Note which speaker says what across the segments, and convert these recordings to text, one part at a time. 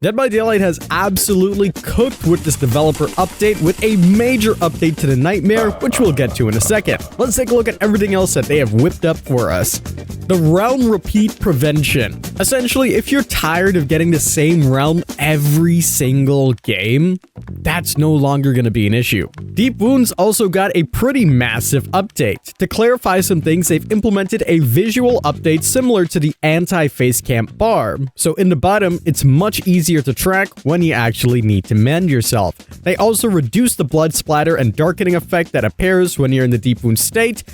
Speaker 1: Dead by Daylight has absolutely cooked with this developer update with a major update to the Nightmare, which we'll get to in a second. Let's take a look at everything else that they have whipped up for us. The realm repeat prevention. Essentially, if you're tired of getting the same realm every single game, that's no longer going to be an issue. Deep Wounds also got a pretty massive update. To clarify some things, they've implemented a visual update similar to the anti-face camp bar. So in the bottom, it's much easier to track when you actually need to mend yourself. They also reduced the blood splatter and darkening effect that appears when you're in the Deep Wound state.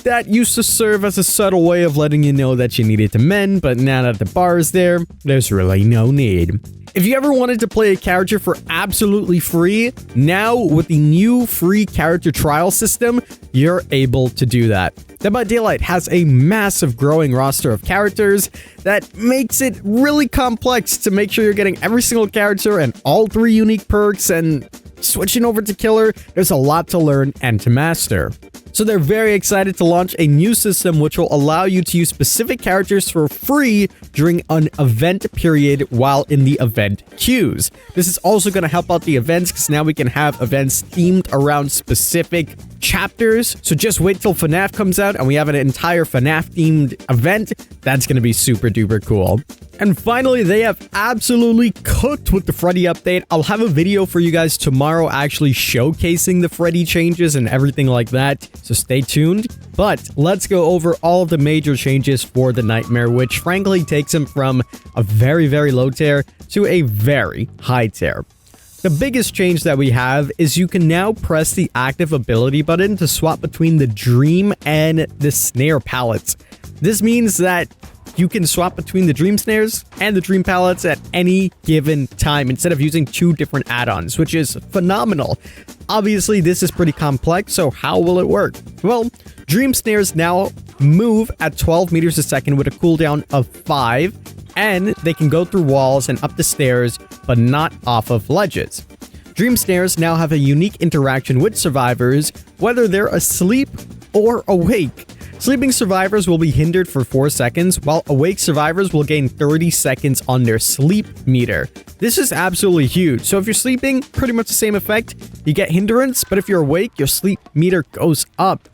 Speaker 1: That used to serve as a subtle way of letting you know that you needed to mend, but now that the bar is there, there's really no need. If you ever wanted to play a character for absolutely free, now with the new free character trial system, you're able to do that. Dead by Daylight has a massive growing roster of characters that makes it really complex to make sure you're getting every single character and all 3 unique perks, and switching over to Killer, there's a lot to learn and to master. So they're very excited to launch a new system which will allow you to use specific characters for free during an event period while in the event queues. This is also going to help out the events because now we can have events themed around specific chapters. So just wait till FNAF comes out and we have an entire FNAF themed event. That's going to be super duper cool. And finally, they have absolutely cooked with the Freddy update. I'll have a video for you guys tomorrow actually showcasing the Freddy changes and everything like that, so stay tuned. But let's go over all of the major changes for the Nightmare, which frankly takes him from a very, very low tier to a very high tier. The biggest change that we have is you can now press the active ability button to swap between the Dream and the Snare palettes. This means that you can swap between the Dream Snares and the Dream Palettes at any given time instead of using 2 different add-ons, which is phenomenal. Obviously, this is pretty complex, so how will it work? Well, Dream Snares now move at 12 meters a second with a cooldown of 5, and they can go through walls and up the stairs, but not off of ledges. Dream Snares now have a unique interaction with survivors, whether they're asleep or awake. Sleeping survivors will be hindered for 4 seconds, while awake survivors will gain 30 seconds on their sleep meter. This is absolutely huge. So if you're sleeping, pretty much the same effect. You get hindrance, but if you're awake, your sleep meter goes up.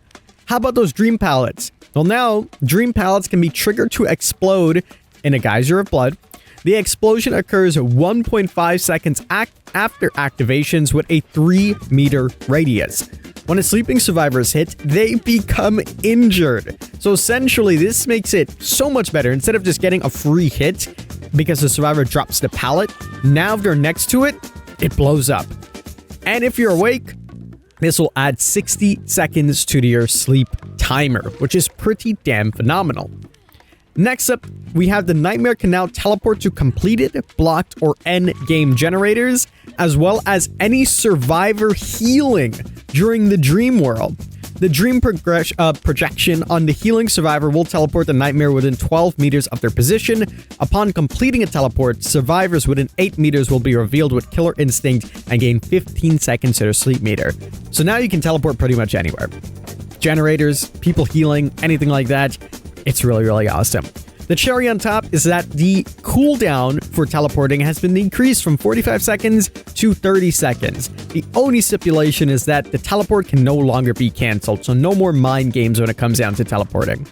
Speaker 1: How about those Dream Palettes? Well, now, Dream Palettes can be triggered to explode in a geyser of blood. The explosion occurs 1.5 seconds after activations with a 3-meter radius. When a sleeping survivor is hit, they become injured. So essentially, this makes it so much better. Instead of just getting a free hit because the survivor drops the pallet, now if they're next to it, it blows up. And if you're awake, this will add 60 seconds to your sleep timer, which is pretty damn phenomenal. Next up, we have the Nightmare can now teleport to completed, blocked, or end game generators, as well as any survivor healing during the dream world. The dream projection on the healing survivor will teleport the Nightmare within 12 meters of their position. Upon completing a teleport, survivors within 8 meters will be revealed with Killer Instinct and gain 15 seconds to their sleep meter. So now you can teleport pretty much anywhere. Generators, people healing, anything like that. It's really, really awesome. The cherry on top is that the cooldown for teleporting has been increased from 45 seconds to 30 seconds. The only stipulation is that the teleport can no longer be cancelled, so no more mind games when it comes down to teleporting.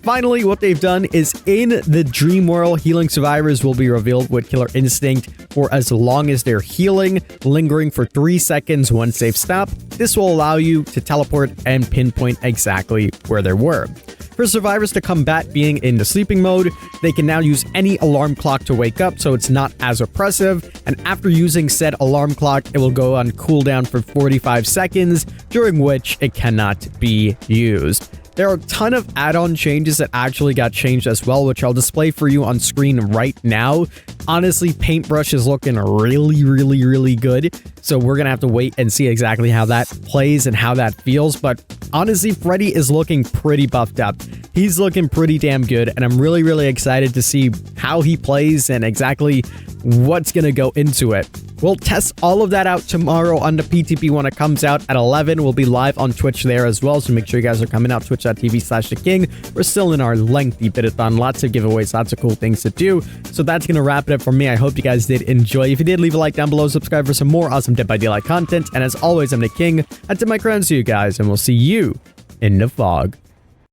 Speaker 1: Finally, what they've done is in the dream world, healing survivors will be revealed with Killer Instinct for as long as they're healing, lingering for 3 seconds once they've stopped. This will allow you to teleport and pinpoint exactly where they were. For survivors to combat being in the sleeping mode, they can now use any alarm clock to wake up, so it's not as oppressive, and after using said alarm clock, it will go on cooldown for 45 seconds, during which it cannot be used. There are a ton of add-on changes that actually got changed as well, which I'll display for you on screen right now. Honestly, Paintbrush is looking really, really, really good, so we're gonna have to wait and see exactly how that plays and how that feels, but honestly, Freddy is looking pretty buffed up. He's looking pretty damn good, and I'm really, really excited to see how he plays and exactly what's going to go into it. We'll test all of that out tomorrow on the PTP when it comes out at 11. We'll be live on Twitch there as well, so make sure you guys are coming out, twitch.tv/theking. We're still in our lengthy bidathon, lots of giveaways, lots of cool things to do. So that's going to wrap it up for me. I hope you guys did enjoy. If you did, leave a like down below, subscribe for some more awesome Dead by Daylight content. And as always, I'm the King. I tip my crowns to you guys, and we'll see you in the fog.